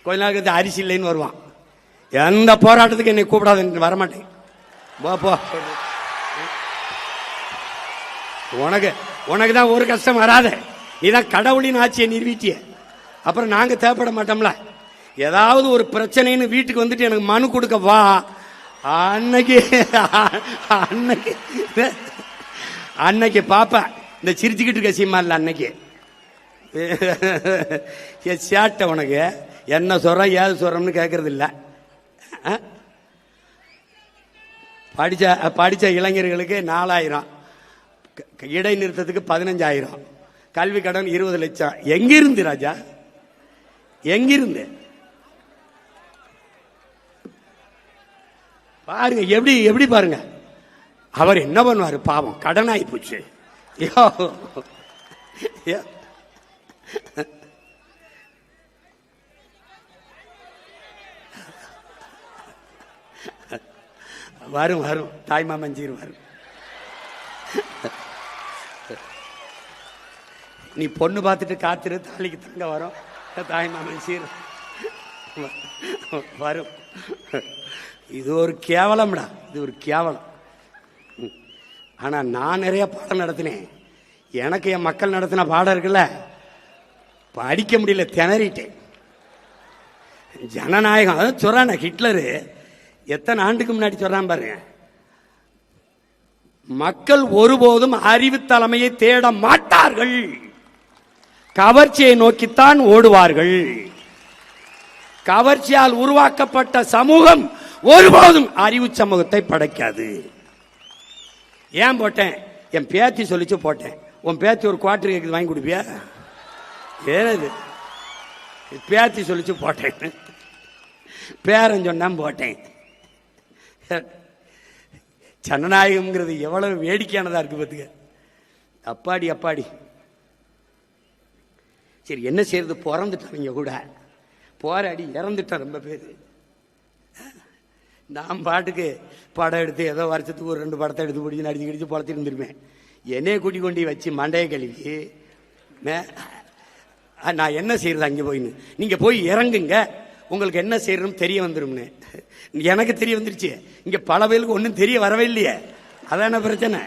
கொஞ்ச நாள் கழிச்சு அரிசி இல்லைன்னு வருவான். எந்த போராட்டத்துக்கு என்னை கூப்பிடாது, வரமாட்டேன். போ உனக்கு தான் ஒரு கஷ்டம் வராத. நீதான் கடவுளின் ஆட்சியை நிறுவிட்டிய. அப்புறம் நாங்க தேவைப்பட மாட்டோம்ல. ஏதாவது ஒரு பிரச்சனைன்னு வீட்டுக்கு வந்துட்டு எனக்கு மனு கொடுக்க வா. அன்னைக்கு அன்னைக்கு பாப்பா இந்த சிரிச்சுக்கிட்டு இருக்க சீமா இல்ல, அன்னைக்கு சேட்டை உனக்கு என்ன சொல்றேன் ஏது சொல்றோம்னு கேட்கறது இல்ல. படிச்ச இளைஞர்களுக்கு 4000, இடைநிறுத்தத்துக்கு 15,000, கல்வி கடன் 20 லட்சம். எங்கிருந்து ராஜா, எங்கிருந்து பாருங்க, எப்படி பாருங்க. அவர் என்ன பண்ணுவாரு பாவம், கடன் ஆகி போச்சு. வரும் தாய்மாமன் சீர் வரும். நீ பொண்ணு பார்த்துட்டு காத்திரு, தாலிக்கு தங்க வரும். தாய்மாமன் சீர் வரும். இது ஒரு கேவலம்டா, இது ஒரு கேவலம். ஆனா நான் நிறைய பாடம் நடத்தினேன். எனக்கு என் மக்கள் நடத்தின பாடம் இருக்குல்ல, படிக்க முடியல, திணறிட்டேன். ஜனநாயகம் அதான் சொல்றான. ஹிட்லரு எத்தனை ஆண்டுக்கு முன்னாடி சொல்றான் பாருங்க, மக்கள் ஒருபோதும் அறிவு தலைமையை தேட மாட்டார்கள், கவர்ச்சியை நோக்கித்தான் ஓடுவார்கள். கவர்ச்சியால் உருவாக்கப்பட்ட சமூகம் ஒருபோதும் அறிவு சமூகத்தை படைக்காது. ஏன் போட்டேன், என் பேத்தி சொல்லிச்சு போட்டேன். உன் பேத்தி ஒரு குவார்டர் கேக்குது, வாங்கி கொடுப்பியா? ஏனது பேத்தி சொல்லிச்சு போட்டேன், பேரன் சொன்னா போட்டேன். ஜனநாயகம்ங்கிறது எவ்வளவு வேடிக்கையானதா இருக்கு பாத்துக்க. அப்பாடி சரி என்ன செய்யறது, பிறந்துட்டாங்க கூட, போராடி இறந்துட்டான் ரொம்ப பேரு. நான் பாட்டுக்கு படம் எடுத்து ஏதோ வருஷத்துக்கு ஒரு 2 படத்தை எடுத்து பிடிச்சி நடிச்சு பொழச்சிட்டு இருந்திருப்பேன். என்னைய கூட்டி கொண்டு வச்சு மண்டையை கழுவி நான் என்ன செய்யறது அங்கே போயின்னு. நீங்க போய் இறங்குங்க, உங்களுக்கு என்ன செய்யறதுன்னு தெரிய வந்துரும்னு. எனக்கு தெரிய வந்துருச்சு. இங்க பல பேருக்கு ஒன்றும் தெரிய வரவே இல்லையே, அதான பிரச்சனை.